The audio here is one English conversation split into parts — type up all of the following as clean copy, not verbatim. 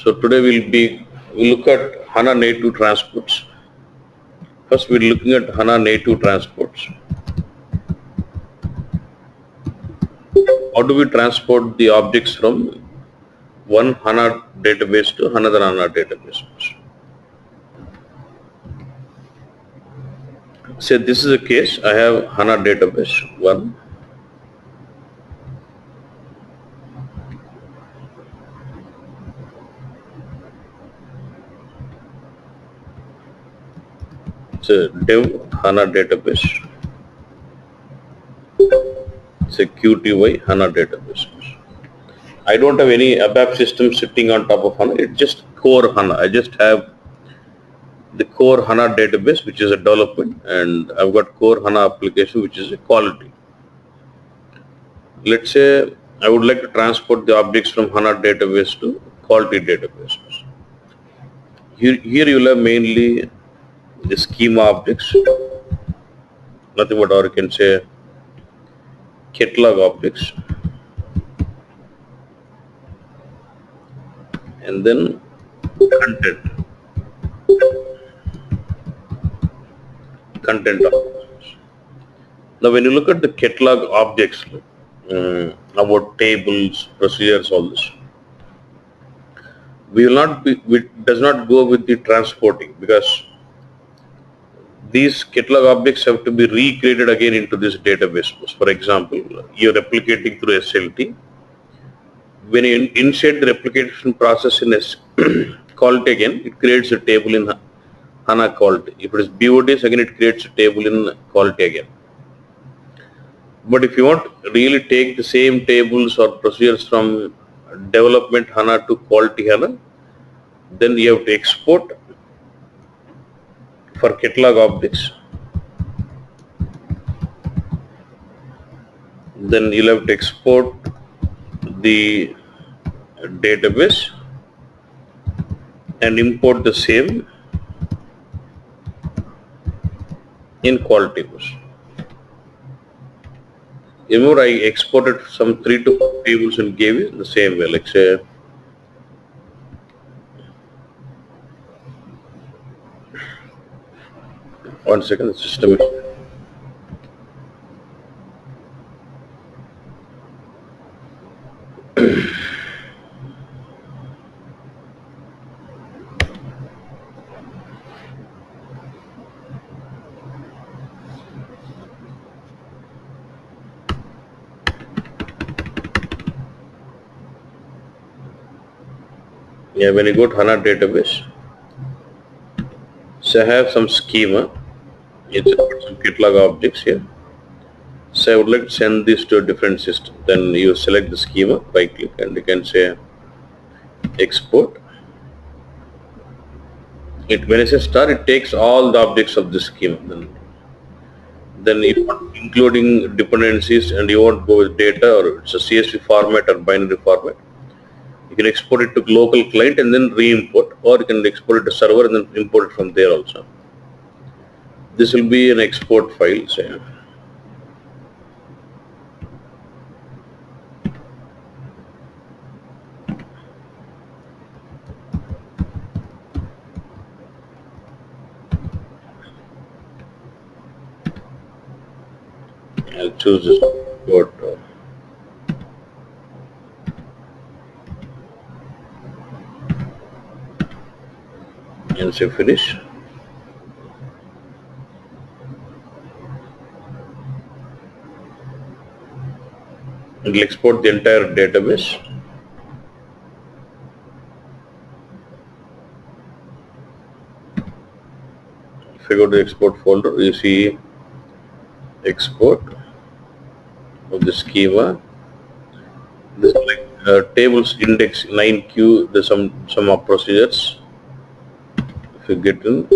So today we'll look at HANA native transports. First, we're looking at HANA native transports. How do we transport the objects from one HANA database to another HANA database? Say this is a case. I have HANA database 1. It's a dev HANA database. It's a QTY HANA database. I don't have any ABAP system sitting on top of HANA. It's just core HANA. I just have the core HANA database, which is a development, and I've got core HANA application, which is a quality. Let's say I would like to transport the objects from HANA database to quality database. Here you'll have mainly the schema objects, nothing but, or you can say catalog objects, and then content objects. Now when you look at the catalog objects, about tables, procedures, all this, we does not go with the transporting, because these catalog objects have to be recreated again into this database. For example, you're replicating through SLT. When you insert the replication process in quality again, it creates a table in HANA quality. If it is BODs, again it creates a table in quality again. But if you want to really take the same tables or procedures from development HANA to quality HANA, then you have to export for catalog objects. Then you'll have to export the database and import the same in quality bus. Remember, I exported some 3 to 4 tables and gave you the same way, like say one second, the system is when you go to HANA database, so I have some schema, it's some catalog objects here. So I would like to send this to a different system. Then you select the schema, right click, and you can say export. When I say star, it takes all the objects of the schema. Then you want including dependencies, and you want to go with data, or it's a CSV format or binary format. You can export it to local client and then re-import, or you can export it to server and then import it from there also. This will be an export file, say. I'll choose this word. And say finish. And we'll export the entire database. If you go to the export folder, you see export of the schema. This is like tables index 9Q. There's some of procedures. If you get in,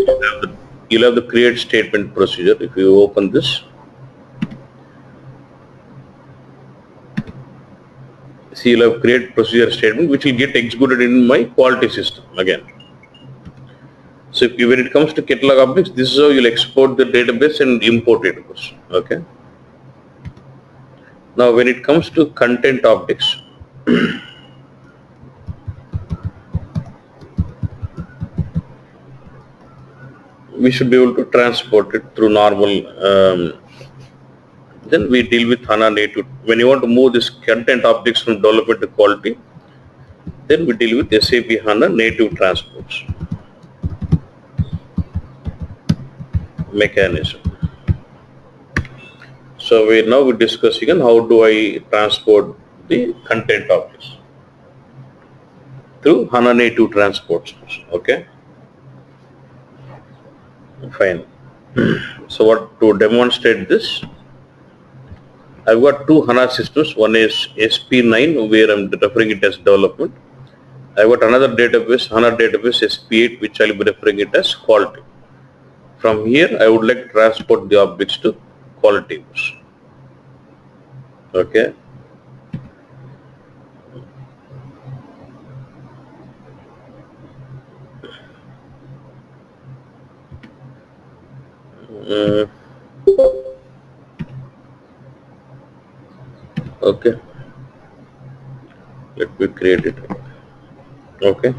you'll have the create statement procedure. If you open this, see, you'll have create procedure statement, which will get executed in my quality system again. So when it comes to catalog objects, this is how you'll export the database and import it. Okay. Now when it comes to content objects, we should be able to transport it through normal. Then we deal with HANA native. When you want to move this content objects from development to quality, then we deal with SAP HANA native transports mechanism. So we now we're discussing on how do I transport the content objects through HANA native transports. Okay, fine. So what to demonstrate this? I've got two HANA systems. One is SP9 where I'm referring it as development. I've got another database, HANA database SP8, which I'll be referring it as quality. From here, I would like to transport the objects to quality. Okay. Uh, okay. Let me create it. Okay.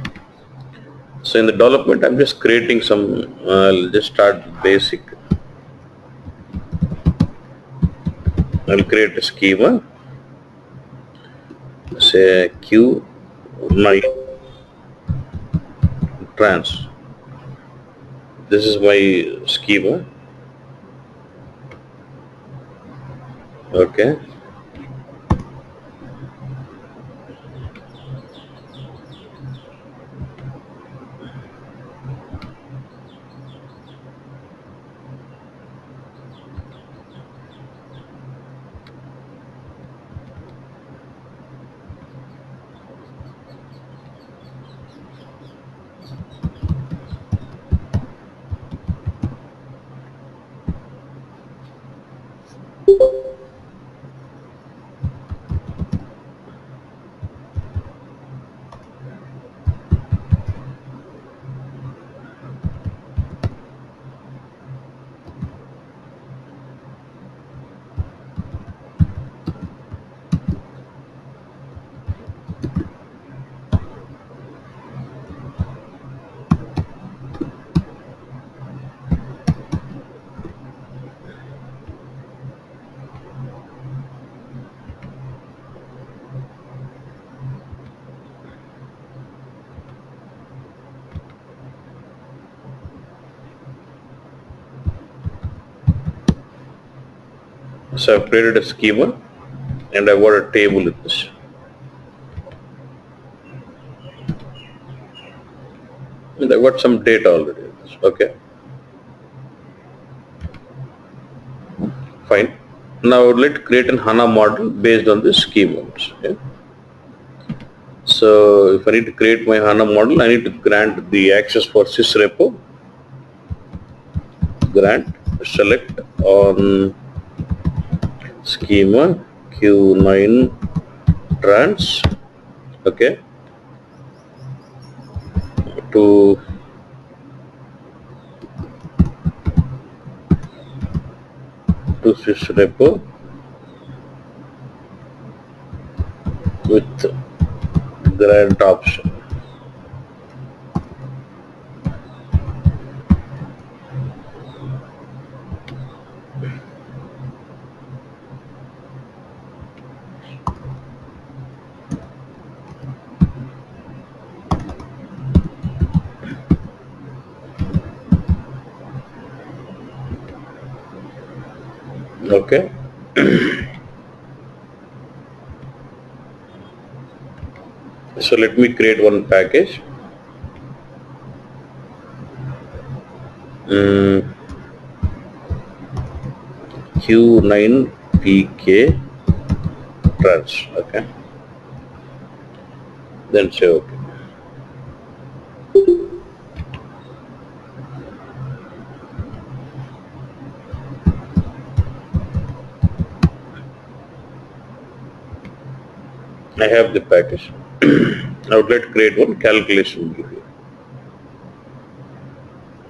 So in the development, I'm just creating some. I'll just start basic. I'll create a schema. Say Q my trans. This is my schema. Okay. So I've created a schema and I've got a table in this. And I've got some data already in this. Okay. Fine. Now I would like to create an HANA model based on this schema. Okay. So if I need to create my HANA model, I need to grant the access for sysrepo. Grant, select on schema Q9 trans. Okay. To sysrepo with grant option. Okay. So let me create one package. Q9PK trans. Okay. Then say okay. I have the package. I would like to create one calculation view here.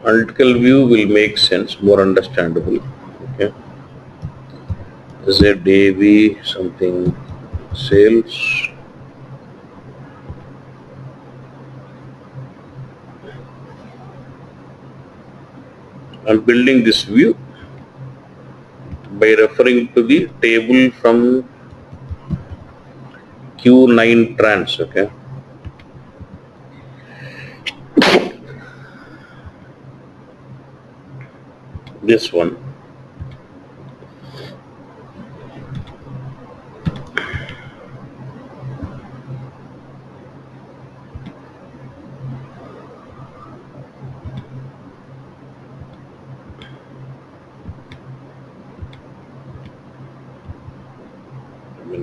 Analytical view will make sense, more understandable. Okay. ZAV something sales. I'm building this view by referring to the table from Q9 trans. Okay. This one.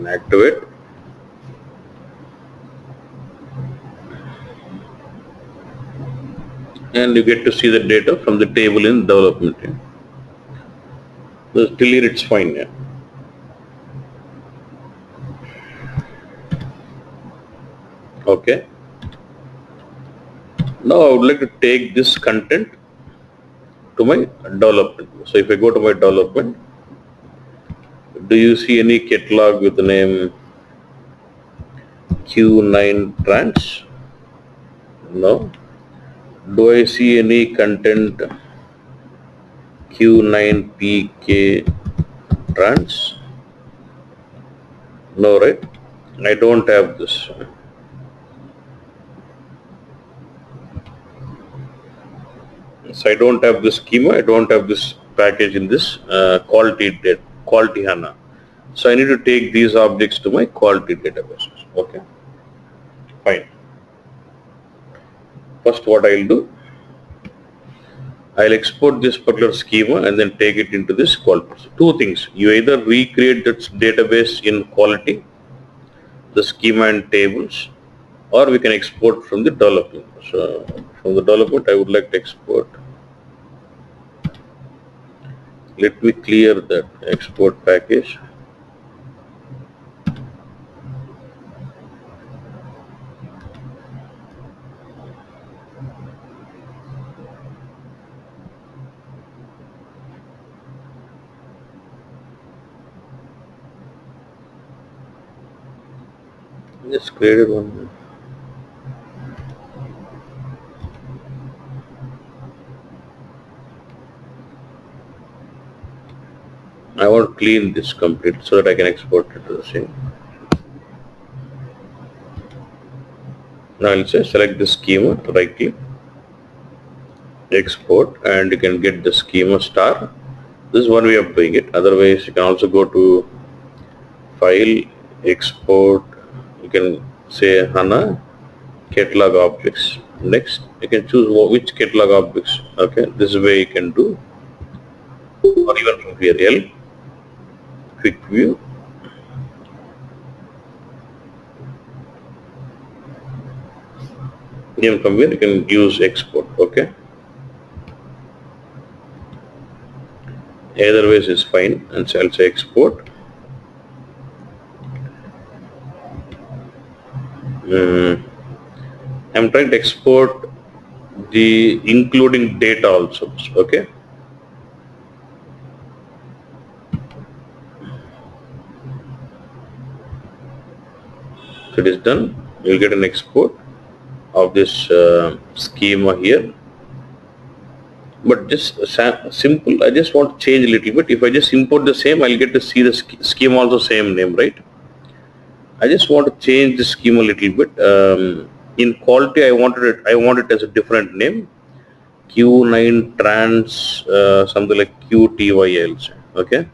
Activate, and you get to see the data from the table in development. So till here it's fine. Yeah. Okay. Now I would like to take this content to my development. So if I go to my development, do you see any catalog with the name Q9 trans? No. Do I see any content Q9PK trans? No, right? I don't have this. So I don't have this schema. I don't have this package in this quality HANA. So I need to take these objects to my quality database. Okay, fine. First, what I'll do, I'll export this particular schema and then take it into this quality. So two things: you either recreate this database in quality, the schema and tables, or we can export from the development. So from the development, I would like to export. Let me clear that export package. Just created one. I want to clean this complete so that I can export it to the same. Now I'll say select the schema, right click, export, and you can get the schema star. This is one way of doing it. Otherwise, you can also go to file, export. You can say HANA catalog objects. Next, you can choose which catalog objects. Okay, this is where you can do, or even from here, L, quick view. Even from here, you can use export. Okay. Either ways is fine, and so I'll say export. I'm trying to export the including data also. Okay. So it is done. You'll get an export of this schema here. But just simple, I just want to change a little bit. If I just import the same, I'll get to see the schema also same name, right? I just want to change the schema a little bit. In quality, I want it as a different name. Q9 trans, something like QTY, I'll say. Okay.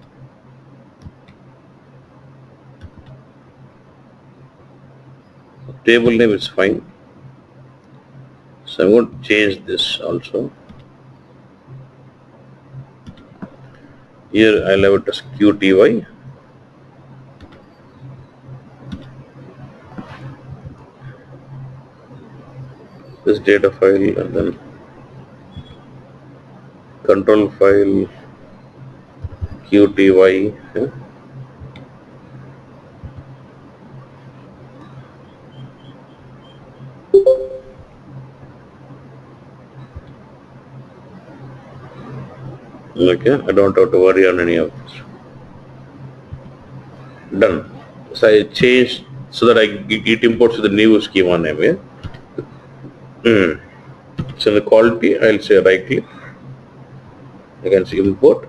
Table name is fine. So I'm going to change this also. Here I'll have it as QTY. This data file, and then control file QTY. Yeah. Okay, I don't have to worry on any of this. Done. So I changed so that it imports the new schema name. Yeah. So in the quality, I'll say right click, I can see import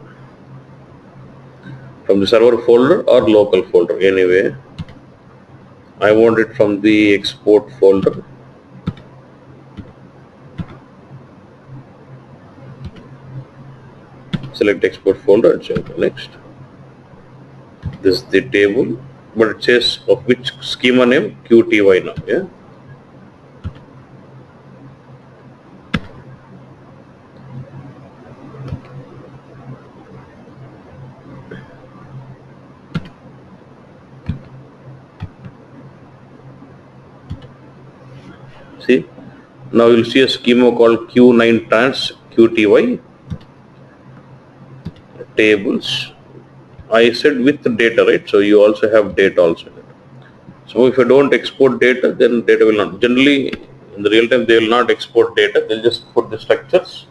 from the server folder or local folder. Anyway, I want it from the export folder. Select export folder and check next. This is the table, but it says of which schema name, QTY now. Yeah. See, now you'll see a schema called Q9 trans QTY tables. I said with the data, right? So you also have data also. So if you don't export data, then data will not. Generally, in the real time, they will not export data. They'll just put the structures.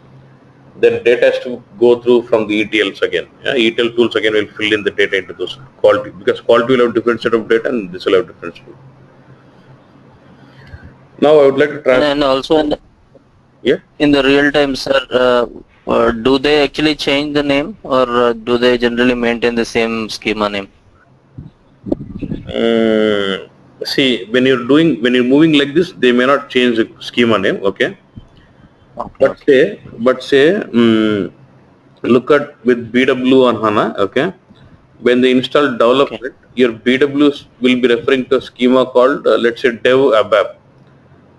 Then data has to go through from the ETLs again. Yeah, ETL tools again will fill in the data into those quality, because quality will have different set of data and this will have different set. Now I would like to transfer. And also in the real time, sir, do they actually change the name, or do they generally maintain the same schema name? See, when you're moving like this, they may not change the schema name. Okay. Okay. But say, look at with BW on HANA. Okay. When they install development, your BW will be referring to a schema called, let's say, dev abap.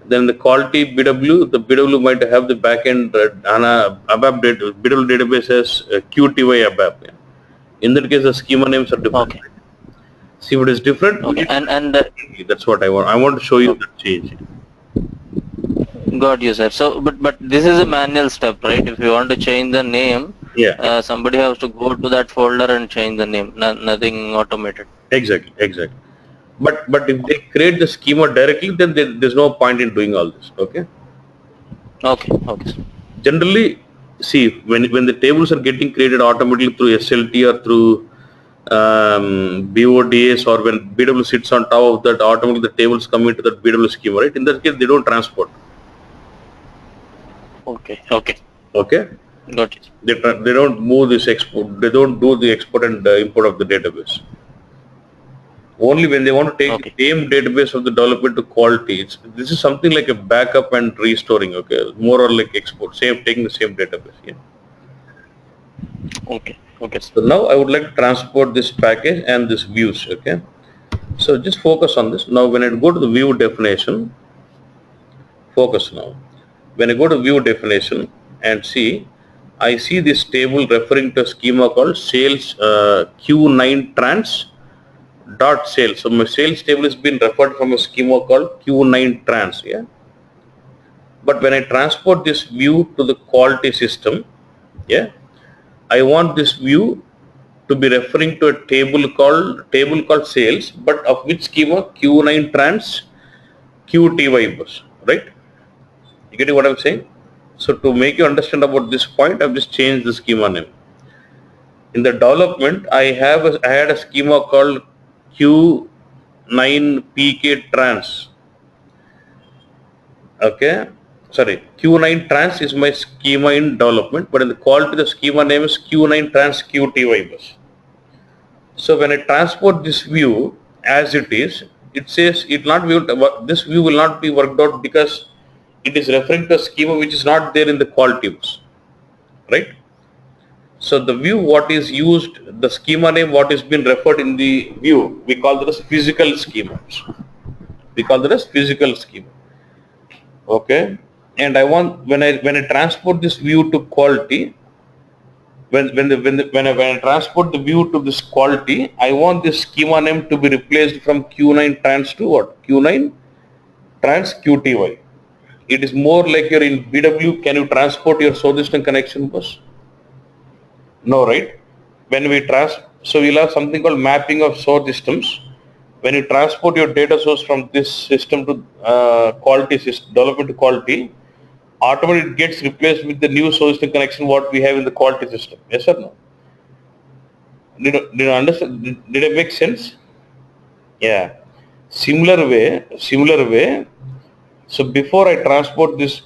Then the quality BW, the BW might have the backend HANA ABAP BW database as QTY ABAP. Yeah. In that case, the schema names are different. Okay. See what is different? Okay. And That's what I want. I want to show you the change. got you, sir. So, but this is a manual step, right? If you want to change the name, Yeah. somebody has to go to that folder and change the name. Nothing automated. Exactly. But if they create the schema directly, then there's no point in doing all this. Okay. Okay. Generally, see, when the tables are getting created automatically through SLT or through BODS, or when BW sits on top of that, automatically the tables come into that BW schema, right? In that case, they don't transport. Okay. Got it. They don't move this export. They don't do the export and import of the database. Only when they want to take the same database of the development to quality, this is something like a backup and restoring. Okay, more or like export, taking the same database. Yeah. Okay. So now I would like to transport this package and this views. Okay. So just focus on this. Now when I go to the view definition, focus now. When I go to view definition and see, I see this table referring to a schema called sales Q9 trans dot sales. So my sales table has been referred from a schema called Q9 trans. Yeah. But when I transport this view to the quality system, yeah, I want this view to be referring to a table called sales, but of which schema? Q9 trans QTY bus, right? You getting what I'm saying? So to make you understand about this point, I've just changed the schema name. In the development, I had a schema called Q9PK trans. Okay, sorry, Q9 trans is my schema in development, but in the quality, the schema name is Q9 trans QTY bus. So when I transport this view as it is, it says this view will not be worked out because it is referring to a schema which is not there in the quality bus, right? So the view what is used, the schema name what is been referred in the view, we call that as physical schema. Okay, and I want when I transport this view to quality, when I transport the view to this quality, I want this schema name to be replaced from Q9 trans to what? Q9 trans QTY. It is more like you're in BW. Can you transport your source system connection bus? No, right? When we so we'll have something called mapping of source systems. When you transport your data source from this system to quality system, development to quality, automatically it gets replaced with the new source system connection what we have in the quality system. Yes or no? Did you understand? Did it make sense? Yeah. Similar way. So before I transport this,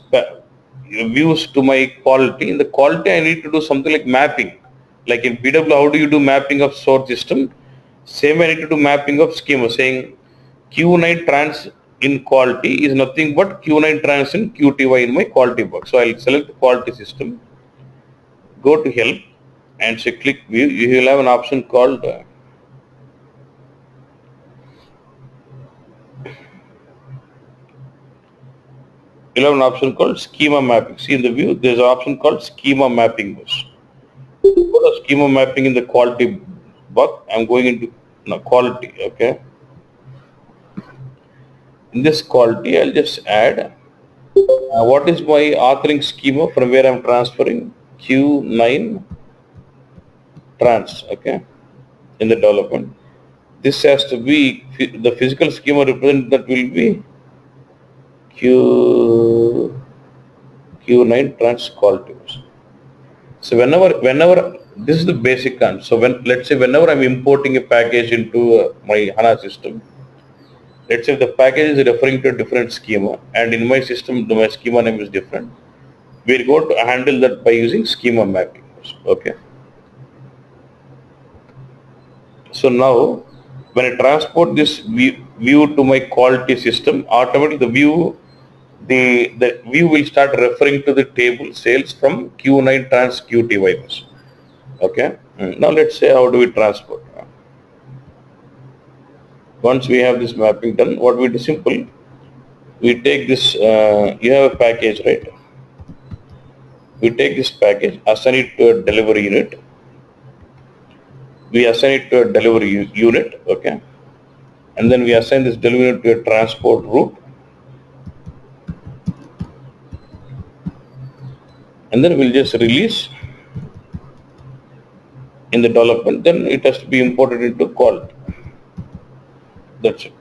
views to my quality. In the quality, I need to do something like mapping. Like in BW, how do you do mapping of source system? Same I need to do mapping of schema, saying Q9 trans in quality is nothing but Q9 trans in QTY in my quality box. So I'll select the quality system, go to help and say click view. You will have an option called you'll have an option called schema mapping. See in the view, there's an option called schema mapping. Go to schema mapping in the quality box. I'm going into quality. Okay. In this quality, I'll just add what is my authoring schema from where I'm transferring Q9 trans. Okay. In the development, this has to be the physical schema represent that will be Q9 trans quality. So whenever this is the basic concept. So when let's say whenever I'm importing a package into my HANA system, let's say the package is referring to a different schema, and in my system my schema name is different. We're going to handle that by using schema mapping. Okay. So now when I transport this view to my quality system, automatically the view will start referring to the table sales from Q9 trans QTY. Okay. Now let's say how do we transport? Once we have this mapping done, what we do simple, we take this, you have a package, right? We take this package, assign it to a delivery unit. We assign it to a delivery unit, okay? And then we assign this delivery unit to a transport route. And then we'll just release in the development, then it has to be imported into quality. That's it.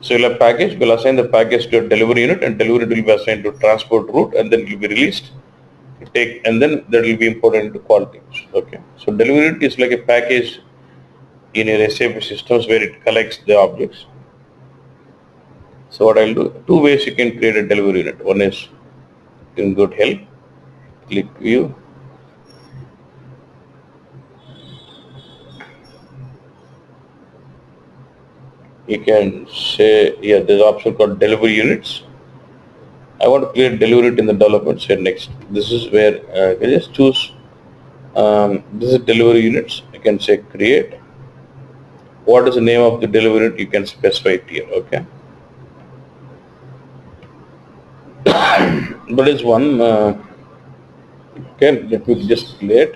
So you'll have package, we'll assign the package to a delivery unit, and delivery will be assigned to transport route, and then it will be released. And then that will be imported into quality. Okay. So delivery unit is like a package in your SAP systems where it collects the objects. So what I'll do, two ways you can create a delivery unit. One is you can go to help, click view. You can say, yeah, there's an option called delivery units. I want to create delivery unit in the development, say next. This is where I can just choose, this is delivery units. I can say create. What is the name of the delivery unit? You can specify it here, okay. But it's one, okay, let me just create.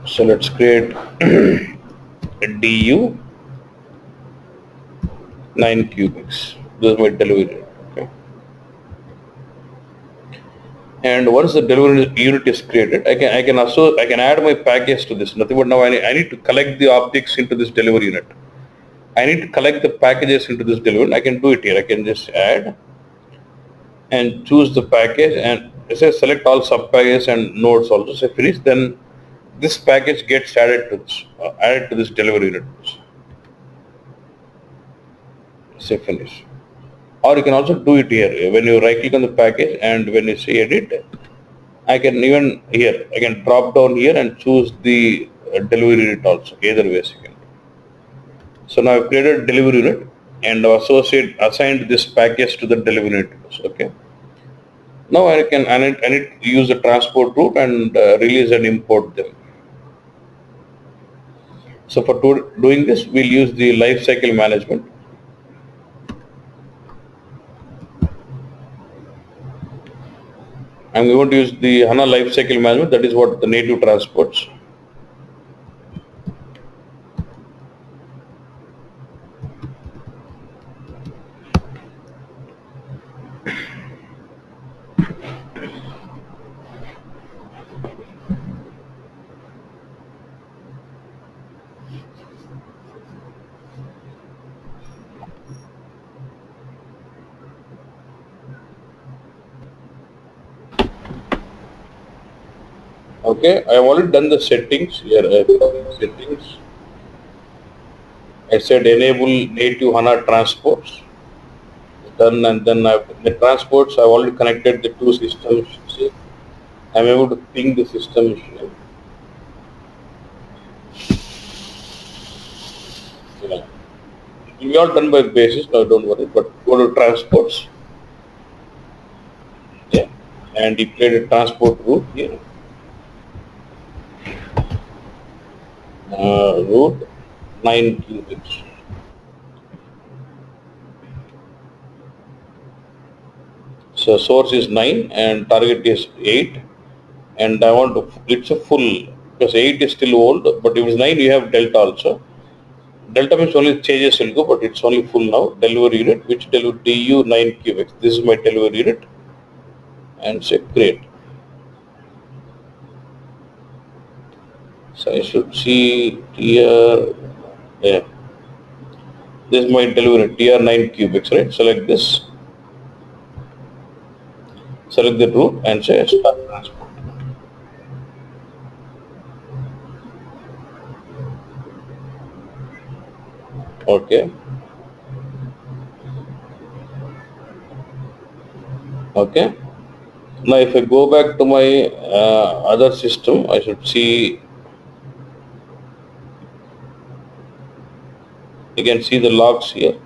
So let's create a DU 9 cubics. This is my delivery, okay. And once the delivery unit is created, I can add my package to this. Nothing but now I need to collect the objects into this delivery unit. I need to collect the packages into this delivery unit. I can do it here. I can just add and choose the package and say select all sub packages and nodes also. Say finish. Then this package gets added to this delivery unit. Say finish. Or you can also do it here. When you right click on the package and when you say edit, I can even here, I can drop down here and choose the delivery unit also. Either ways you can. So now I've created a delivery unit and assigned this package to the delivery unit. Okay. Now I need to use the transport route and release and import them. So for doing this, we'll use the lifecycle management. I'm going to use the HANA lifecycle management. That is what the native transports. Okay, I have already done the settings here. Settings. I said enable native HANA transports. done, and then the transports, I've already connected the two systems. See, I'm able to ping the systems. You know, it will be all done by basis. No, don't worry. But go to transports. Yeah, and you create a transport route here. Route 9 qubits. So source is 9 and target is 8, and I want to, it's a full, because 8 is still old, but if it's 9 you have delta also. Delta means only changes will go, but it's only full now. Delivery unit, which deliver DU 9 qubits. This is my delivery unit, and say create. So I should see TR, yeah. This is my delivery unit, TR 9 cubics, right? Select this, select the route and say start transport. Okay. Okay. Now if I go back to my other system, I should see, you can see the logs here.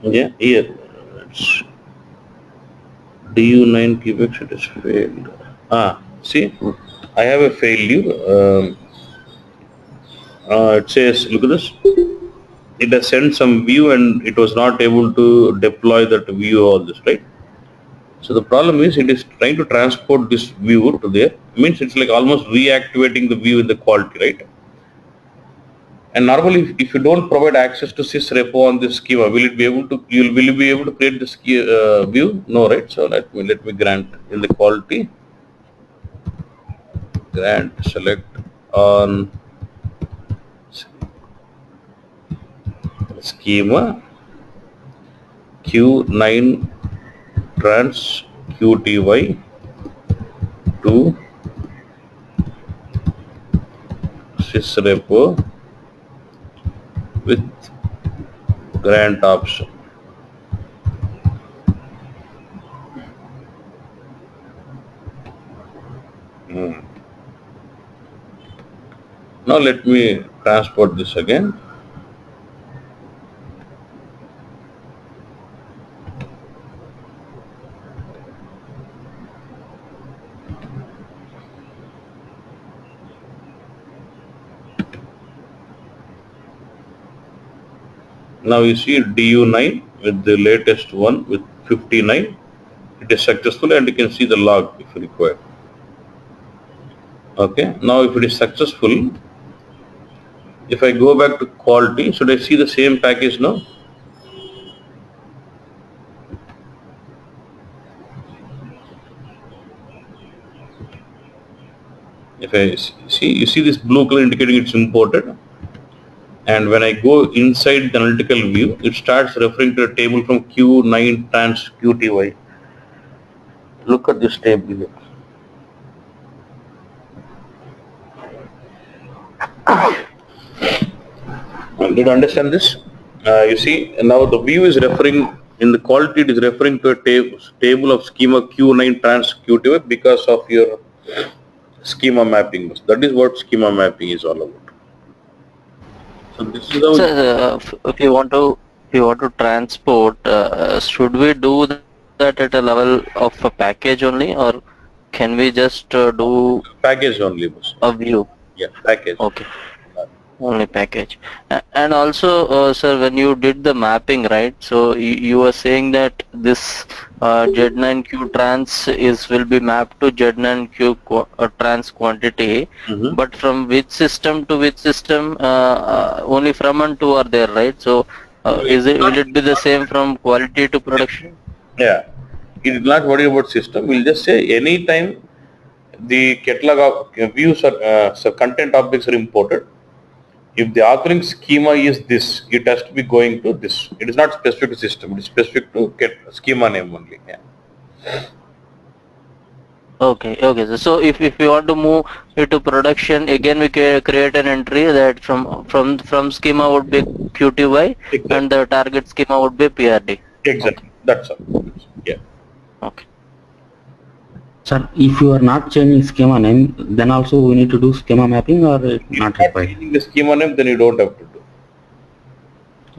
Yeah, here. It's DU9 cubics, it is failed. See, I have a failure. It says, look at this. It has sent some view and it was not able to deploy that view, all this, right? So the problem is it is trying to transport this view to there. Means it's like almost reactivating the view in the quality, right? And normally, if you don't provide access to sys repo on this schema, will it be able to? Will you be able to create this view? No, right? So let me grant in the quality. Grant select on schema Q9 trans QTY to sysrepo with grant option. Now let me transport this again. Now you see DU9 with the latest one with 59. It is successful and you can see the log if you require. Okay, now if it is successful, if I go back to quality, should I see the same package now? If I see, you see this blue color indicating it's imported. And when I go inside the analytical view, it starts referring to a table from Q9 trans QTY. Look at this table here. Did you understand this? You see, now the view is referring, in the quality it is referring to a table of schema Q9 trans QTY because of your schema mapping. That is what schema mapping is all about. So this is how. So, if you want to transport, should we do that at a level of a package only, or can we just do Package only. a view? Yeah, package. Okay. Only package. And also, sir, when you did the mapping, right? So you were saying that this Z9Q trans is will be mapped to Z9Q trans quantity, Mm-hmm. but from which system to which system? Only from and to are there, right? So is it will it be the same from quality to production? Yeah, it is not worry about system. We'll just say anytime the catalog of views or so content objects are imported, if the authoring schema is this, it has to be going to this. It is not specific to system. It is specific to schema name only. Yeah. Okay, okay. So if we want to move it to production, again we create an entry that from schema would be QTY and Exactly. the target schema would be PRD. Okay, Exactly. That's all. Yeah. okay. Sir, if you are not changing schema name, then also we need to do schema mapping or If not you are required? changing the schema name, then you don't have to do.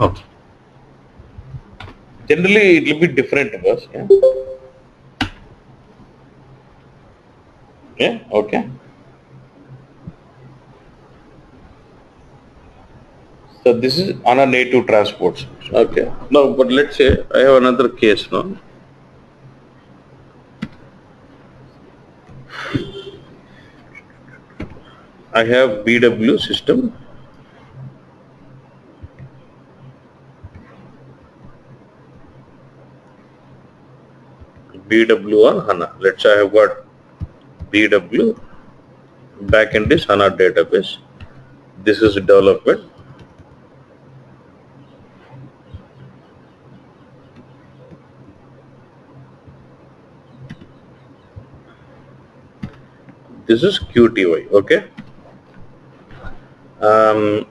Okay. Generally, it will be different to us. Yeah. Yeah. Okay. So this is on a native transports. Okay. Now, but let's say I have another case now. I have BW system. BW on HANA. Let's say I have got BW, backend is HANA database. This is development. This is QTY. Okay.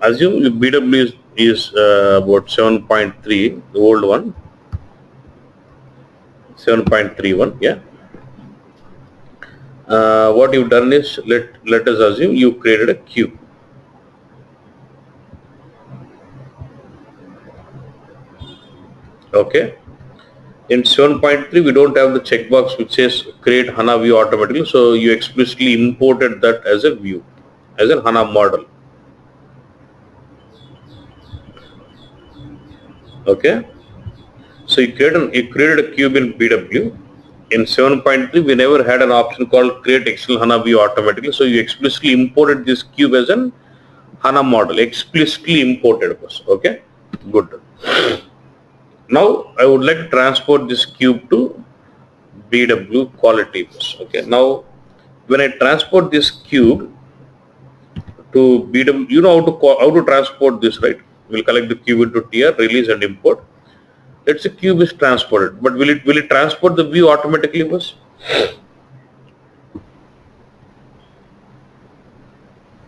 Assume BW is about 7.3, the old one. 7.31. Yeah. What you've done is let us assume you created a cube. Okay. In 7.3 we don't have the checkbox which says create HANA view automatically, so you explicitly imported that as a view, as a HANA model. Okay. So you created a cube in BW. In 7.3 we never had an option called create external HANA view automatically, so you explicitly imported this cube as an HANA model, explicitly imported was. Okay. Good. Now I would like to transport this cube to BW quality bus. Okay. Now when I transport this cube to BW, you know how to transport this, right? We'll collect the cube into TR, release and import. Let's say cube is transported, but will it transport the view automatically, bus?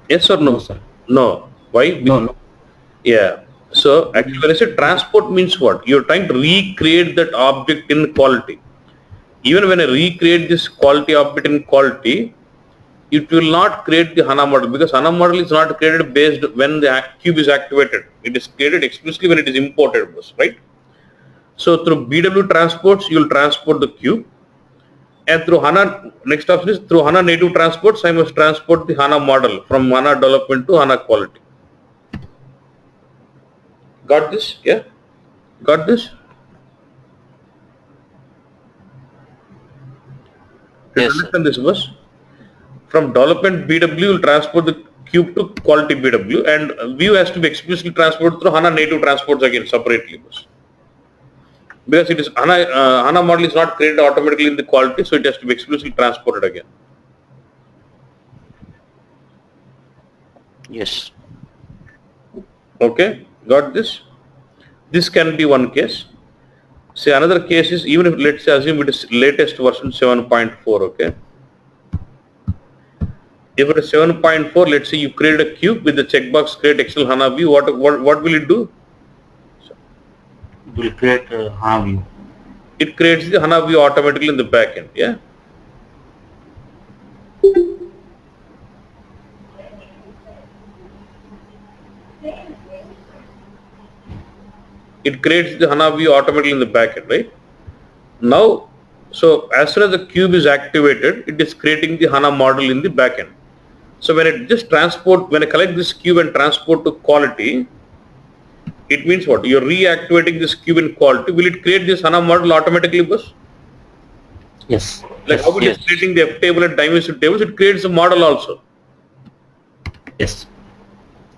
Yes or no? No, sir. No. Why? No. Yeah. So actually when I say transport means what? You're trying to recreate that object in quality. Even when I recreate this quality object in quality, it will not create the HANA model, because HANA model is not created based when the cube is activated. It is created explicitly when it is imported, right? So through BW transports, you will transport the cube, and through HANA, next option is through HANA native transports, I must transport the HANA model from HANA development to HANA quality. Got this? Yeah? Got this? Did you Yes, sir. understand this, bus? From development BW will transport the cube to quality BW, and view has to be explicitly transported through HANA native transports again separately. Because it is HANA model is not created automatically in the quality, so it has to be explicitly transported again. Yes. Okay, got this? This can be one case. Say another case is, even if let's say assume it is latest version 7.4, okay? If it is 7.4, let's say you create a cube with the checkbox create Excel HANA view, what will it do? We'll create HANA view. It creates the HANA view automatically in the backend, yeah? It creates the HANA view automatically in the backend, right? Now, so as soon as the cube is activated, it is creating the HANA model in the backend. So when when I collect this cube and transport to quality, it means what? You're reactivating this cube in quality. Will it create this HANA model automatically, boss? Yes. Like how it is Yes. creating the F table and dimension tables, it creates a model also. Yes.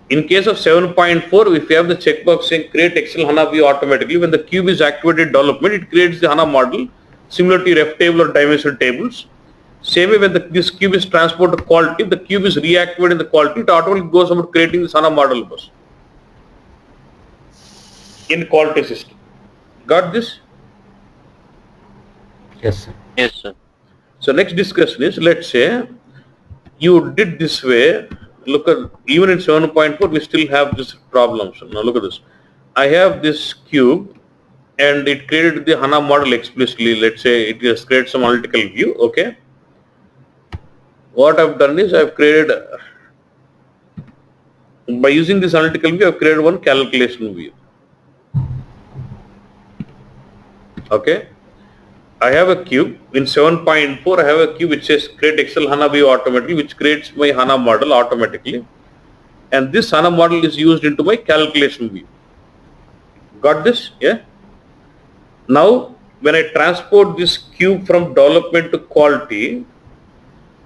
In case of 7.4, if you have the checkbox saying create Excel HANA view automatically, when the cube is activated development, it creates the HANA model similar to your F table or dimension tables. Same way when this cube is transported to quality, the cube is reactivated in the quality, it automatically goes about creating this HANA model bus in quality system. Got this? Yes, sir. Yes, sir. So next discussion is, let's say you did this way. Look at, even in 7.4 we still have this problem. So now look at this. I have this cube and it created the HANA model explicitly. Let's say it has created some analytical view. Okay. What I've done is I've created, by using this analytical view, I've created one calculation view. Okay. I have a cube in 7.4. I have a cube which says create Excel HANA view automatically, which creates my HANA model automatically. And this HANA model is used into my calculation view. Got this? Yeah. Now, when I transport this cube from development to quality,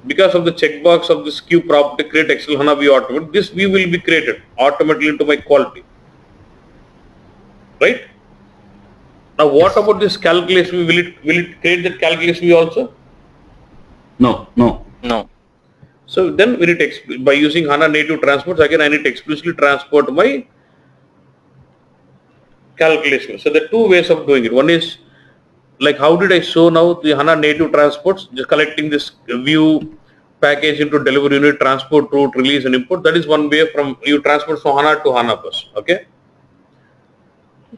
because of the checkbox of this cube property create Excel HANA view automatically, this view will be created automatically into my quality. Right? Now, what about this calculation? Will it create that calculation view also? No. No. So then we need by using HANA native transports, again I need to explicitly transport my calculation. So there are two ways of doing it. One is like how did I show now the HANA native transports, just collecting this view package into delivery unit, transport route, release and import. That is one way from you transport from HANA to HANA bus. Okay.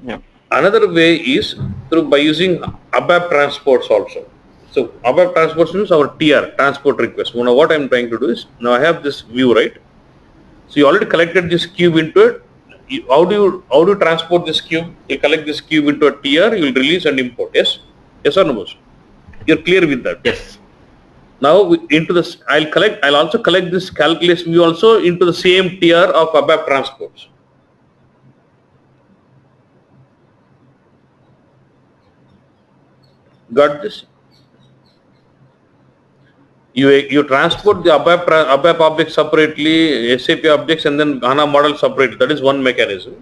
Yeah. Another way is through by using ABAP transports also. So ABAP transports means our TR, transport request. Now what I am trying to do is, now I have this view, right? So you already collected this cube into it. How do you transport this cube? You collect this cube into a TR, you will release and import. Yes? Yes or no, boss? You're clear with that? Yes. Now into this, I'll also collect this calculation view also into the same TR of ABAP transports. Got this? You transport the ABAP object separately, SAP objects, and then HANA model separately. That is one mechanism.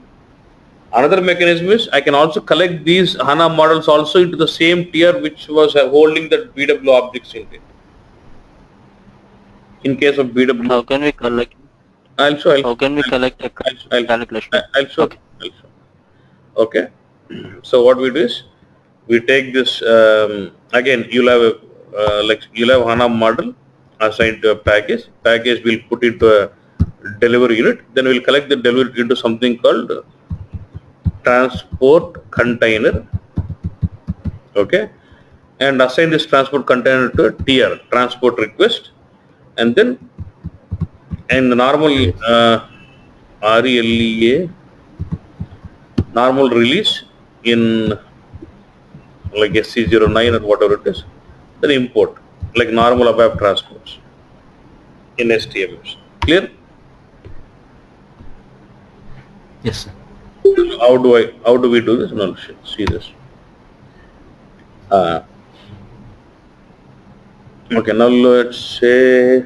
Another mechanism is I can also collect these HANA models also into the same tier which was holding the BW objects in it. In case of BW, How can we collect? How can we collect a calculation? I'll show. Okay. Okay. So what we do is we take this again. You'll have you'll have HANA model assigned to a package. Package will put into a delivery unit. Then we'll collect the delivery into something called transport container. Okay, and assign this transport container to a tier transport request, and then in the normal RELEA normal release in like SC09 or whatever it is, then import like normal ABAP transports in STMs. Clear? Yes, sir. How do we do this? No, see this. Okay, now let's say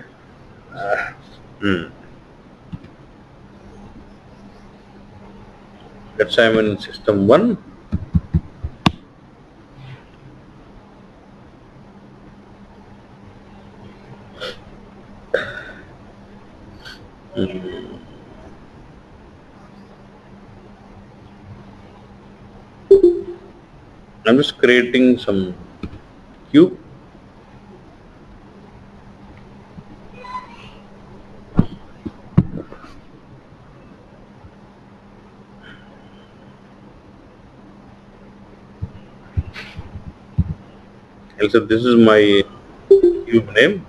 let's say I'm in system 1. I'm just creating some cube. Also, this is my cube name.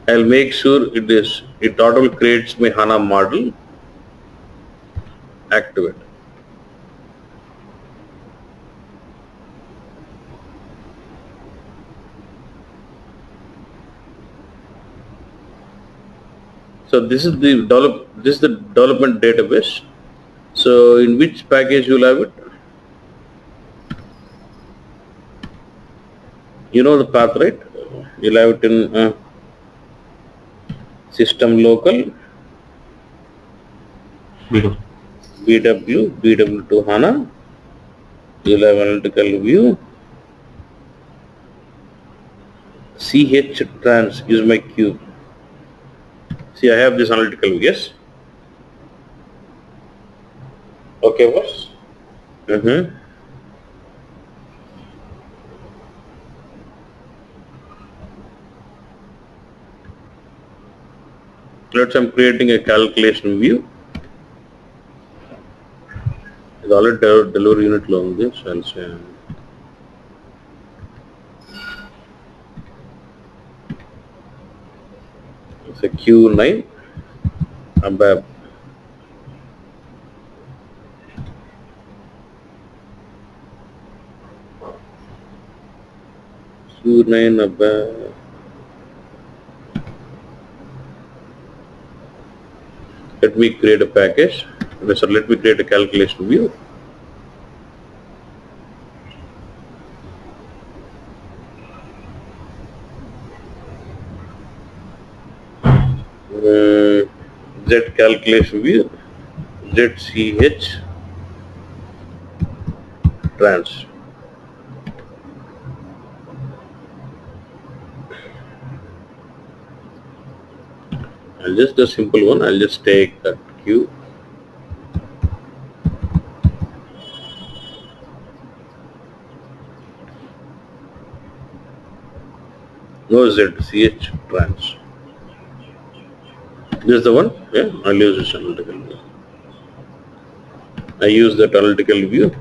I'll make sure it auto creates my HANA model. Activate. So this is the development database. So in which package you'll have it? You know the path, right? You'll have it in system local, BW. BW to HANA. You'll have analytical view. CH trans is my queue. See, I have this analytical view. Yes. Okay, boss. Mm-hmm. Let's say I'm creating a calculation view. It's already delivery unit long this. I'll say it's a Q9 above Q9 above. Let me create a package. So let me create a calculation view. Z calculation view. ZCH trans. I'll just do a simple one. I'll just take that Q. No ZCH trans. This is the one. Yeah, I'll use this analytical view. I use that analytical view.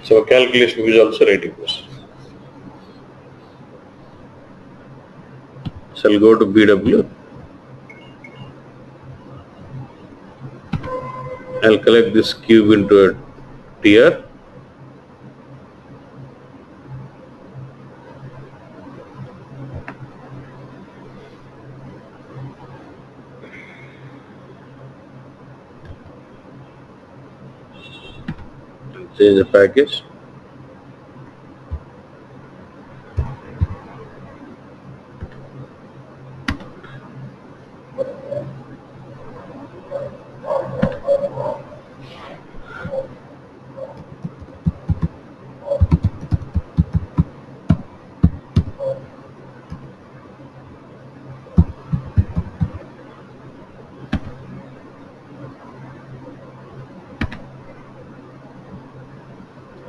So calculation view is also writing this. So I'll go to BW. I'll collect this cube into a tier. Change the package.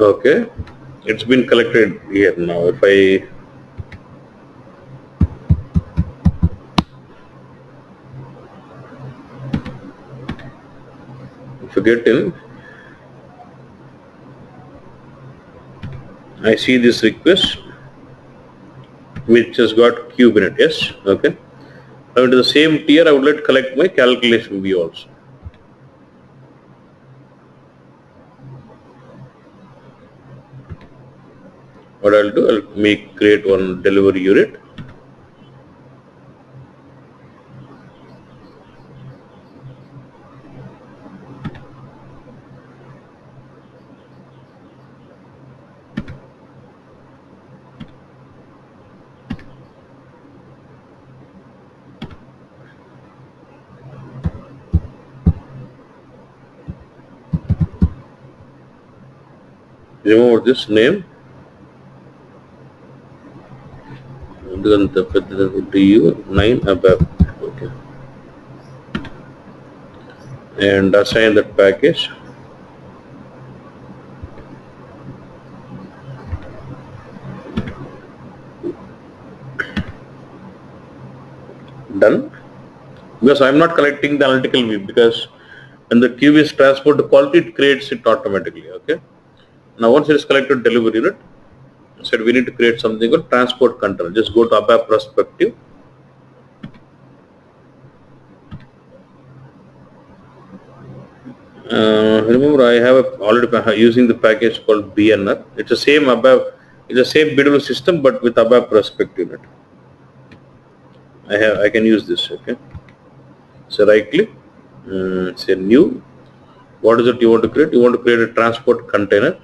Okay, it's been collected here now. If you get in, I see this request which has got cube in it. Yes. Okay. Now into the same tier, I would like to collect my calculation view also. What I'll do, I'll create one delivery unit. Remove this name. DU9 above. Okay. And assign that package. Done. Because I'm not collecting the analytical view, because when the queue is transport to quality, it creates it automatically. Okay. Now once it is collected delivery unit, said we need to create something called transport control. Just go to ABAP perspective. Remember, I have already using the package called BNR. It's the same ABAP. It's the same BW system, but with ABAP perspective unit. I can use this. Okay. So right click, say new. What is it you want to create? You want to create a transport container.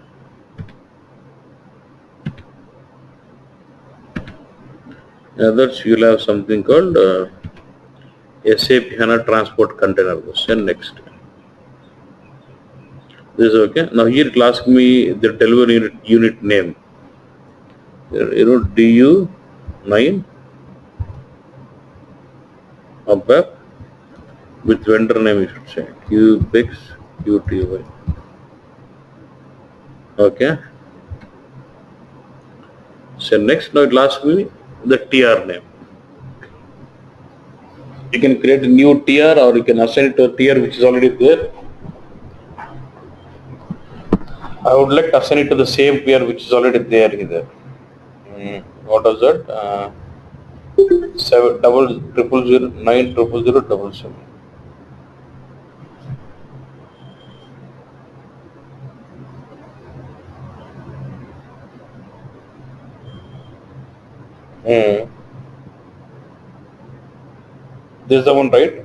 Others you'll have something called SAP Hana transport container. Send next. This is okay. Now here it will ask me the delivery unit name. DU9 ABAP with vendor name, you should say Qbix QTY. Okay. So next, now it will ask me the TR name. You can create a new TR or you can assign it to a TR which is already there. I would like to assign it to the same TR which is already there either. What was that? 700090077. This is the one, right?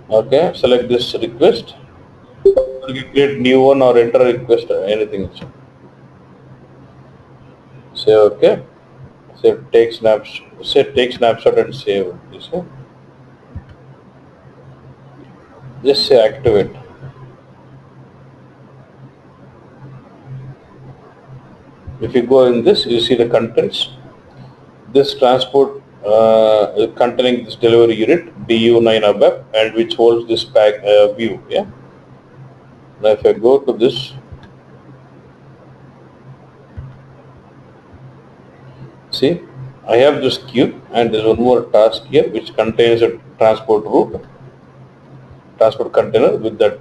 Okay, select this request. You can create new one or enter a request or anything. Say okay. Say take snaps. Say take snapshot and save. You see? Just say activate. If you go in this, you see the contents. This transport containing this delivery unit DU9 ABAP and which holds this pack view. Yeah. Now if I go to this, see, I have this queue and there's one more task here which contains a transport route, transport container with that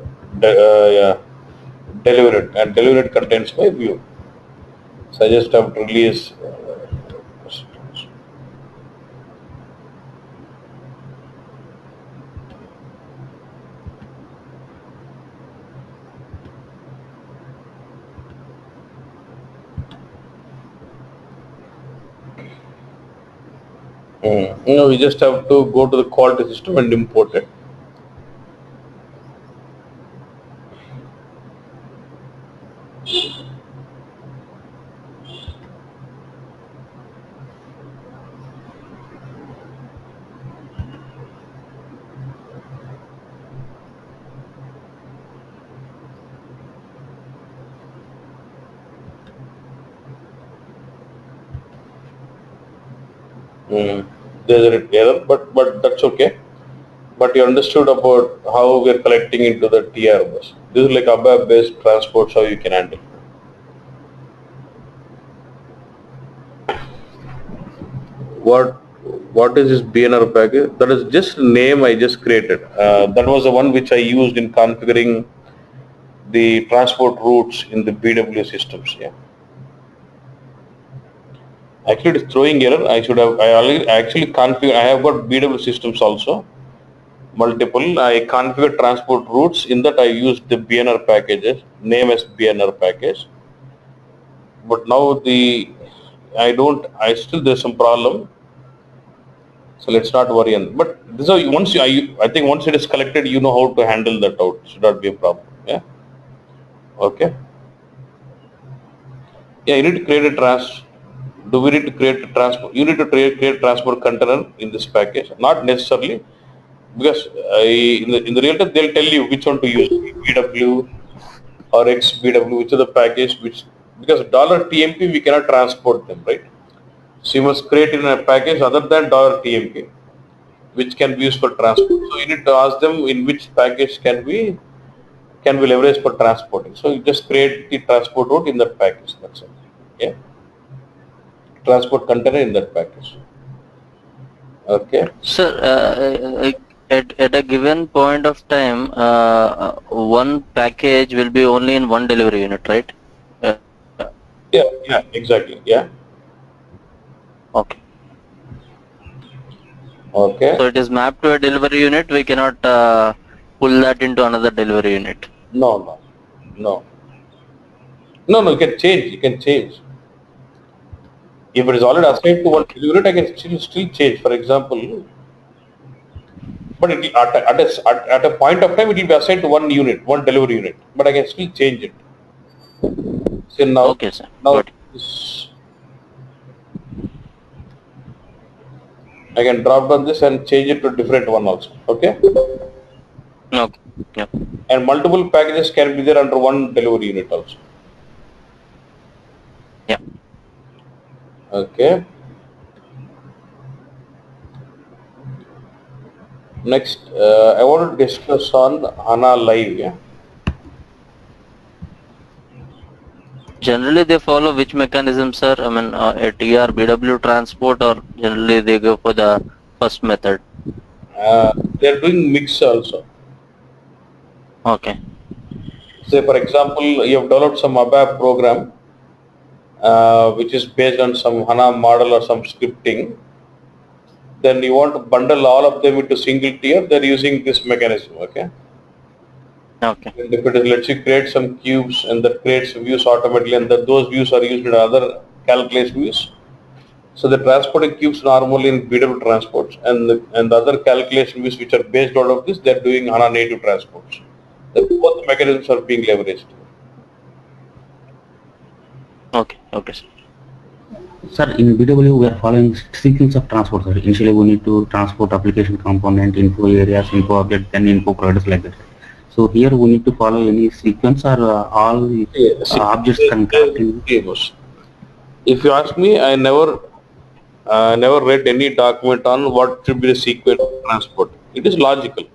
delivery, and delivery contains my view. So I just have to release. We just have to go to the quality system and import it. There's an error, but that's okay. But you understood about how we are collecting into the TR bus. This is like ABAP based transports, how you can handle. What is this BNR package? That is just name I just created. That was the one which I used in configuring the transport routes in the BW systems. Yeah. Actually, it's throwing error. I already actually configured. I have got BW systems also. Multiple. I configured transport routes. In that I used the BNR packages, name as BNR package. But now I still there's some problem. So let's not worry on. But this is once I think once it is collected, you know how to handle that out. Should not be a problem. Yeah. Okay. Yeah, you need to create a Do we need to create a transport? You need to create transport container in this package. Not necessarily, because in the real time they'll tell you which one to use, BW or XBW, which is the package because $TMP we cannot transport them, right? So you must create in a package other than $TMP, which can be used for transport. So you need to ask them in which package can we leverage for transporting. So you just create the transport route in that package. That's it. Yeah. transport container in that package. Okay. Sir, at a given point of time, one package will be only in one delivery unit, right? Yeah, exactly. Yeah. Okay. Okay. So it is mapped to a delivery unit. We cannot pull that into another delivery unit. No, no, no. No, you can change. You can change. If it is already assigned to one Okay. unit, I can still change. For example, but it will, at a point of time, it will be assigned to one unit, one delivery unit. But I can still change it. So Okay, sir. now Got it. this, I can drop down this and change it to a different one also. Okay. Okay. Yeah. And multiple packages can be there under one delivery unit also. Yeah. Okay. Next, I want to discuss on HANA Live. Yeah. Generally, they follow which mechanism, sir? I mean, a TR, BW transport, or generally they go for the first method. They are doing mix also. Okay. Say, for example, you have developed some ABAP program which is based on some HANA model or some scripting. Then you want to bundle all of them into single tier. They're using this mechanism. Okay. Okay. And if it is, let's say, create some cubes and that creates views automatically, and that those views are used in other calculation views. So the transporting cubes normally in BW transports, and the other calculation views which are based out of this, they're doing HANA native transports. Both mechanisms are being leveraged. Okay. Okay, sir. Sir, in BW we are following sequence of transport. Sir. Initially we need to transport application component, info areas, info object, then info providers like that. So here we need to follow any sequence or all objects concurrent in. If you ask me, I never read any document on what should be the sequence of transport. It is logical.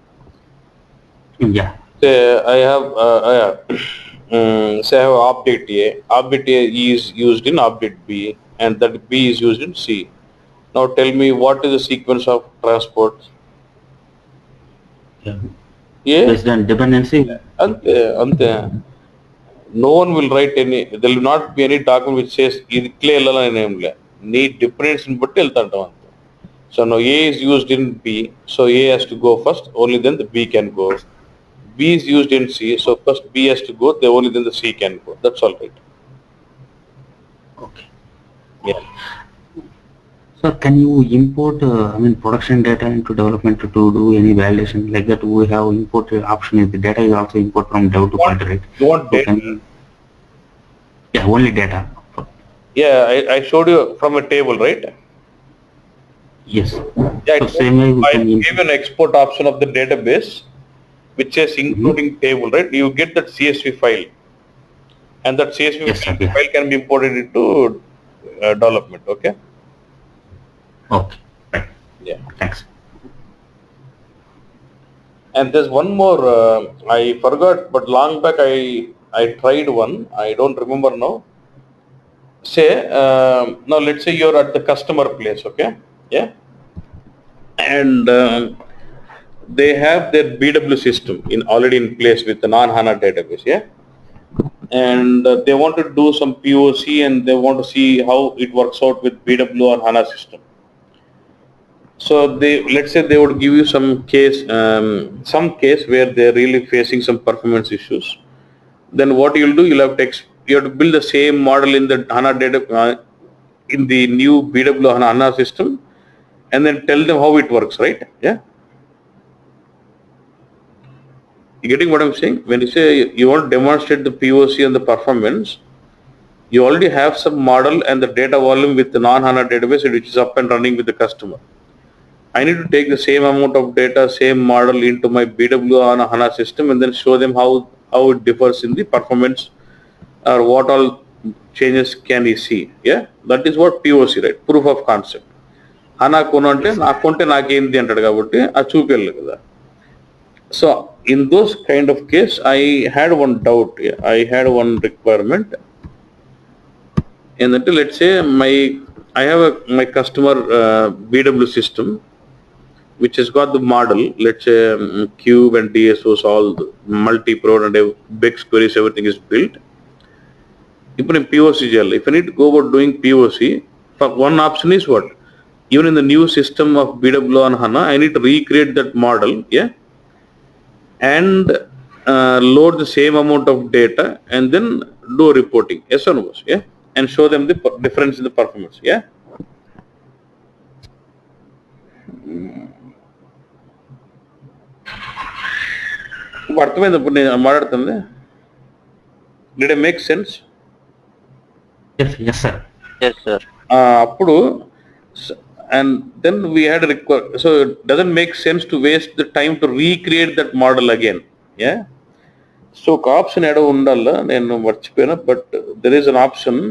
Yeah. Say I have say I have object A. Object A is used in object B, and that B is used in C. Now tell me what is the sequence of transport? Yeah. A. Based on dependency. Ante. No one will write any. There will not be any document which says ఇట్లే వెళ్ళాలని ఏం లే నీ dependence బట్టి వెళ్తాంటాం అంతే. So now A is used in B, so A has to go first. Only then the B can go. B is used in C, so first B has to go. Then only then the C can go. That's all right. Okay. Yeah. So can you import, production data into development to do any validation like that? We have import option. Is the data is also import from dev to prod, right? You want So data? yeah, only data. Yeah, I showed you from a table, right? Yes. Yeah, So same way we I can gave an export option of the database, which says including table, right? You get that CSV file, and that CSV Yes, sir, yeah. file can be imported into development. Okay. Okay. Right. Yeah. Thanks. And there's one more I forgot, but long back I tried one. I don't remember now. Say now let's say you're at the customer place, okay? Yeah. And they have their BW system in already in place with the non-HANA database, yeah. And they want to do some POC and they want to see how it works out with BW or HANA system. So they, let's say they would give you some case where they're really facing some performance issues. Then what you'll do, you have to build the same model in the HANA data in the new BW HANA system, and then tell them how it works, right? Yeah. You getting what I'm saying? When you say you want to demonstrate the POC and the performance, you already have some model and the data volume with the non-HANA database which is up and running with the customer. I need to take the same amount of data, same model into my BW on a HANA system and then show them how it differs in the performance or what all changes can we see. Yeah, that is what POC, right? Proof of concept. HANA konante nakonte nakendi antadu kabatti aa చూపెళ్ళాలి కదా. So in those kind of case, I had one doubt. I had one requirement. And that let's say my I have my customer BW system, which has got the model, let's say cube and DSOs, all multi-prod and big queries, everything is built. Even in POC gel, if I need to go about doing POC, for one option is what? Even in the new system of BW on HANA, I need to recreate that model, yeah, and load the same amount of data and then do reporting, yes or no, yeah, and show them the difference in the performance, yeah. ఇప్పుడు అర్థమైంది ఇప్పుడు నేను మాట్లాడుతుంది. Did I make sense? Yes, yes, sir. Yes, sir. అప్పుడు and then we had a so it doesn't make sense to waste the time to recreate that model again, yeah. So ఒక option ఏడో ఉండాల, నేను మర్చిపోయినా, but there is an option.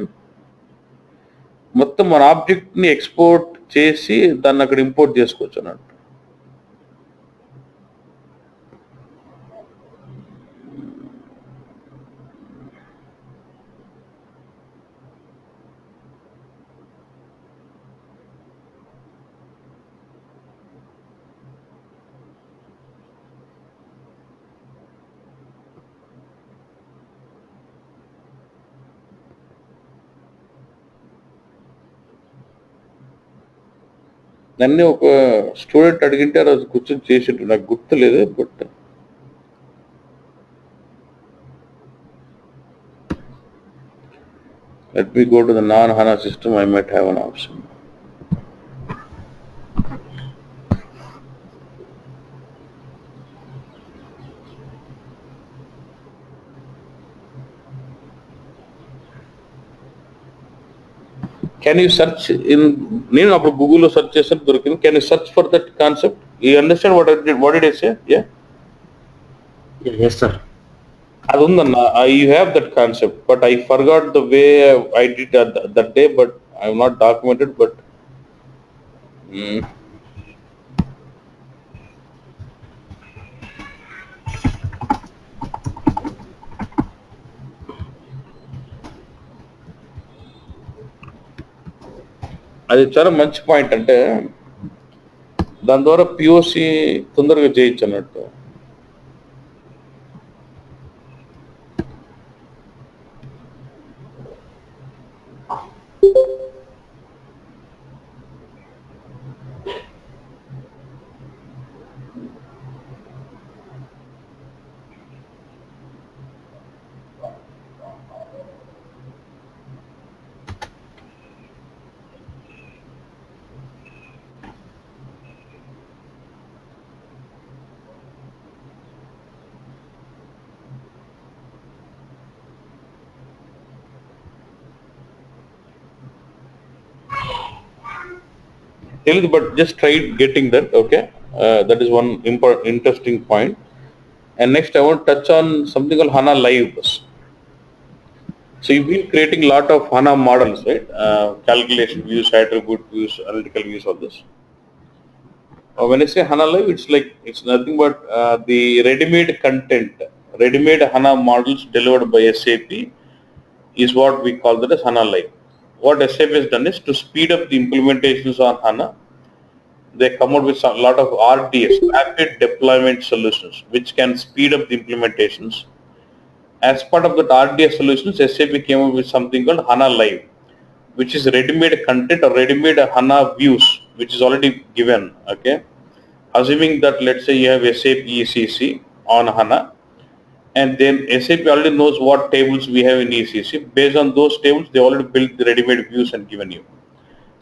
మొత్తం మన object ని export చేసి దాన్ని అక్కడ ఇంపోర్ట్ చేసుకోవచ్చు అన్నట్టు. నన్ను ఒక స్టూడెంట్ అడిగింటే ఆ రోజు కూర్చొని చేసిండు, నాకు గుర్తులేదు, but let me go to the non-HANA system, I might have an option. Can you search in, నేను అప్పుడు గూగుల్లో సెర్చ్ చేస్తే దొరికింది. Can you search for that concept? You understand what did I say? Yeah. Yes, sir. అది ఉందన్న, you have that concept, but I forgot the way I did that day, but I have not documented, but అది చాలా మంచి point. అంటే దాని ద్వారా POC తొందరగా చేయొచ్చు అన్నట్టు. తెలియదు, but just try getting that, okay. That is one interesting point. And next I want to touch on something called HANA Live. So you've been creating a lot of HANA models, right? Calculation views, attribute views, analytical views, all this. When I say HANA Live, it's nothing but the ready-made content, ready-made HANA models delivered by SAP is what we call that as HANA Live. What SAP has done is to speed up the implementations on HANA. They come out with a lot of RDS, rapid deployment solutions, which can speed up the implementations. As part of that RDS solutions, SAP came up with something called HANA Live, which is ready-made content or ready-made HANA views, which is already given, okay. Assuming that, let's say you have SAP ECC on HANA, and then SAP already knows what tables we have in ECC. Based on those tables, they already built the ready-made views and given you.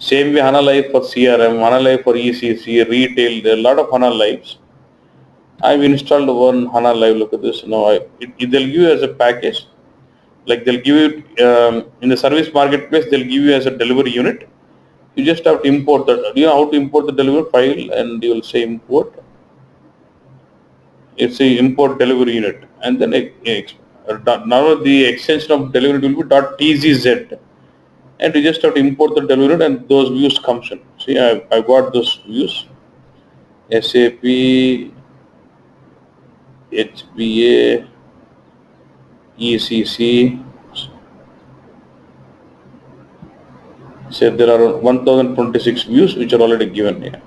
Same way HANA Live for CRM, HANA Live for ECC, retail, there are a lot of HANA Lives. I've installed one HANA Live, look at this. Now, they'll give you as a package, like they'll give you, in the service marketplace, they'll give you as a delivery unit. You just have to import that. You know how to import the delivery file, and you will say import. It's a import delivery unit, and then now the extension of delivery will be .tzz, and you just have to import the delivery unit and those views comes in. See, I got those views, SAP HBA ECC. Say there are 1026 views which are already given here.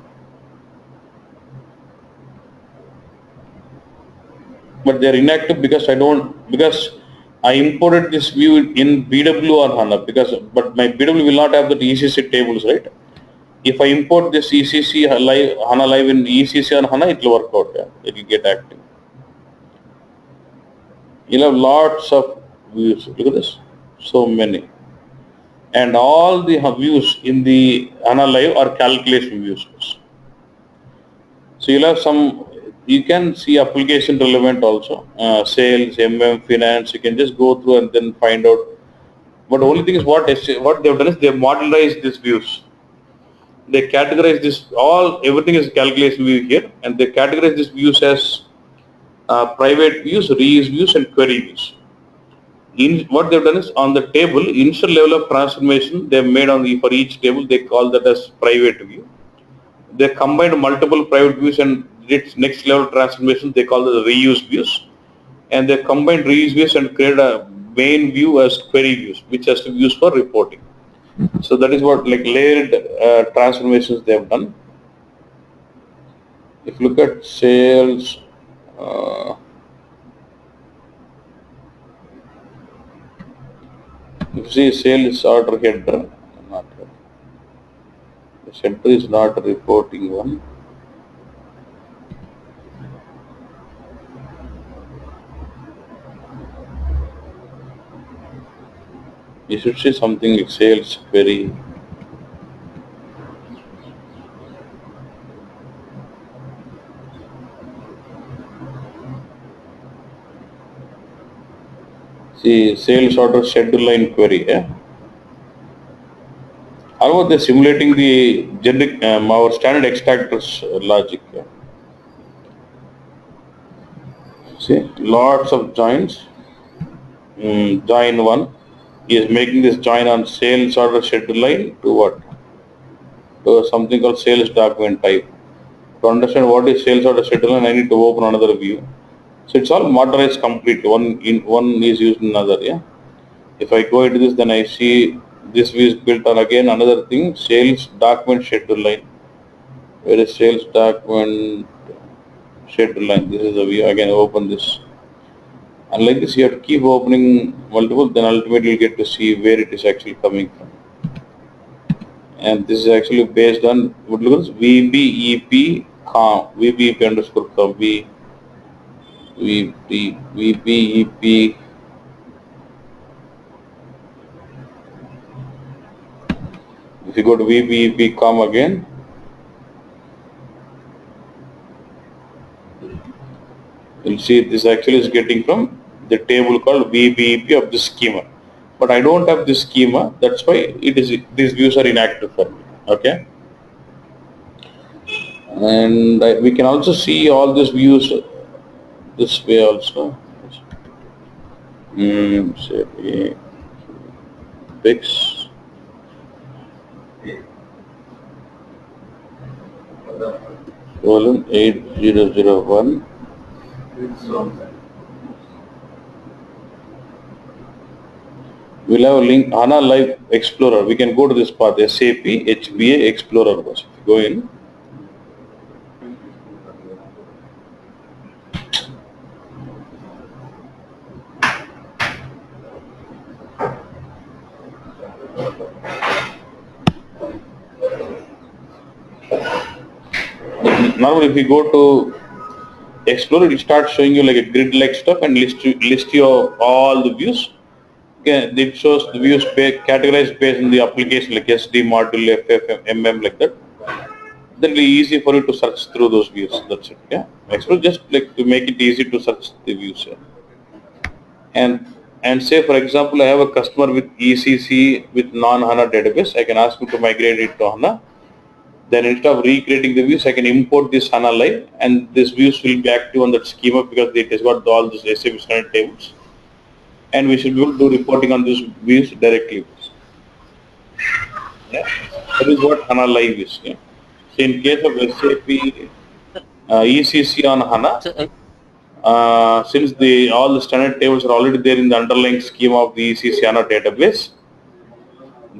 But they are inactive because I imported this view in BW or HANA but my BW will not have the ECC tables, right? If I import this ECC live, HANA live in ECC or HANA, it will work out. Yeah? It will get active. You'll have lots of views. Look at this, so many, and all the views in the HANA live are calculation views. So you'll have some. You can see application relevant also. Sales, finance. You can just go through and then find out. But the only thing is what they've done is they've modularized these views. They categorize this everything is calculation view here, and they categorize these views as private views, reuse views, and query views. What they've done is on the table, initial level of transformation they've made for each table, they call that as private view. They combined multiple private views and its next level transformation they call the reuse views, and they combined reuse views and created a main view as query views, which has to be used for reporting. So that is what layered transformations they have done. If you look at sales, if you see sales order header, not header. The center is not a reporting one. You should see something like sales query. See sales order schedule line query. Yeah? How about they simulating the generic our standard extractors logic? Yeah? See lots of joins. Join 1 is making this join on sales order schedule line to what? To something called sales document type. To understand what is sales order schedule line, I need to open another view. So it's all modularized completely. One is used in another. Yeah. If I go into this, then I see this view is built on again another thing, sales document schedule line. Where is sales document schedule line? This is the view. Again, open this. And like this, you have to keep opening multiple, then ultimately you get to see where it is actually coming from. And this is actually based on what looks VBEP com, VBEP underscore com, VBEP. If you go to VBEP com again, you'll see this actually is getting from the table called VBEP of the schema. But I don't have this schema, that's why these views are inactive for me. Okay. And we can also see all these views this way also. Say fix. Colon 8001. We'll have a link HANA Live Explorer. We can go to this path, SAP HBA Explorer. If you go in, now if you go to Explorer, it will start showing you like a grid-like stuff and list your all the views. Okay, it shows the views categorized based on the application like SD module, FF, MM like that. Then it'll be easy for you to search through those views. That's it. Yeah, Explorer just like to make it easy to search the views. Yeah. And say for example, I have a customer with ECC with non-HANA database. I can ask him to migrate it to HANA. Then instead of recreating the views, I can import this HANA live, and these views will be active on that schema because it has got all those SAP standard tables, and we should be able to do reporting on these views directly. Yeah, that is what HANA live is. Yeah. So in case of SAP ECC on HANA, since all the standard tables are already there in the underlying schema of the ECC HANA database,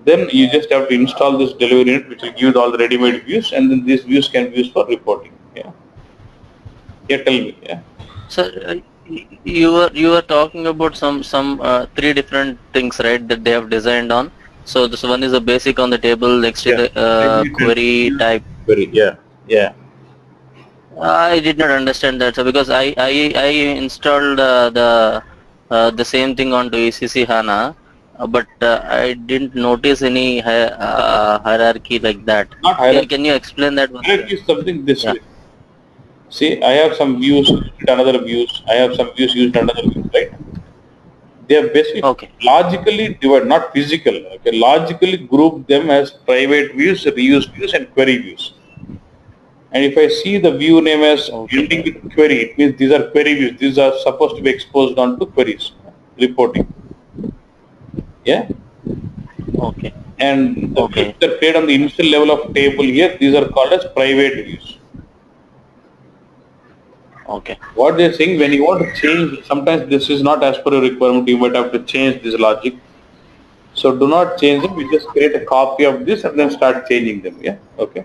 Then you just have to install this delivery unit, which will give all the ready-made views, and then these views can be used for reporting. Yeah. Yeah, tell me. Yeah. Sir, you were talking about some three different things, right? That they have designed on. So this one is a basic on the table. Next is Yeah. the query type. Very. Yeah. Yeah. I did not understand that, so because I installed the same thing onto ECC HANA, but I didn't notice any hierarchy like that. Not hierarchy. Can you explain that once again? Hierarchy is something this Yeah. way. See, I have some views used another views. I have some views used another views, right? They are basically Okay. logically divided, not physical. Okay, logically group them as private views, reuse views, and query views. And if I see the view name as Okay. ending with query, it means these are query views. These are supposed to be exposed onto queries, reporting. Yeah. Okay. And the views Okay. that are created on the initial level of table here, these are called as private views. Okay. What they're saying, when you want to change, sometimes this is not as per your requirement, you might have to change this logic. So do not change them, you just create a copy of this and then start changing them. Yeah. Okay.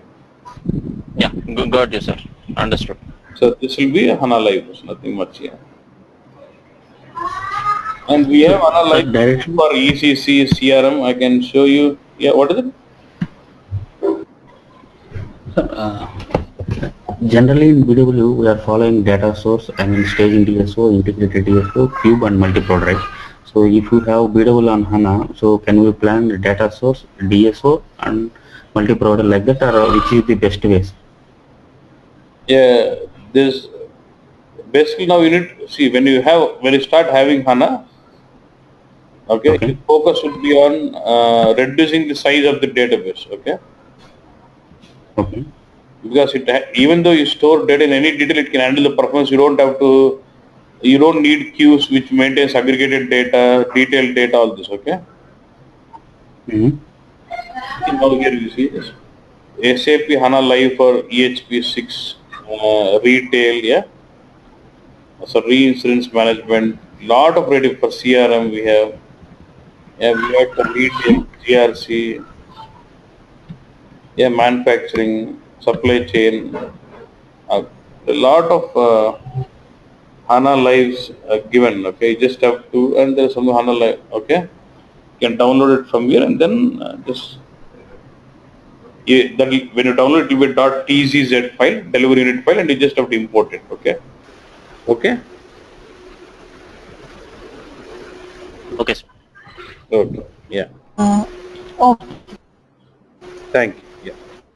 Yeah. Got you, sir. Understood. So this will be a HANA Live, there's nothing much here. And we have So, HANA sir, Live directly, for ECC, CRM. I can show you. Yeah, what is it? sir, generally in BW we are following data source, I mean staging DSO, integrated DSO, cube and multi-prod, right? So if you have BW on HANA, so can we plan the data source, DSO and multi-prod like that, or which is the best ways? Yeah, this basically now you need to see when you start having HANA, okay, your Okay. focus should be on reducing the size of the database, okay? Okay. Because even though you store data in any detail, it can handle the performance. You don't need queues which maintains aggregated data, detailed data, all this, okay? Mm-hmm. Now here you see this. SAP HANA Live for EHP6 retail, yeah. So reinsurance management, lot of ready for CRM we have. Yeah, we have for retail, GRC, yeah, manufacturing, supply chain, a lot of HANA lives given. Okay, you just have to, and there's some HANA live. Okay, you can download it from here and then just when you download it, it will be .tzz file, delivery unit file, and you just have to import it. Okay, okay, Okay, sir. okay, yeah. Oh, Thank you.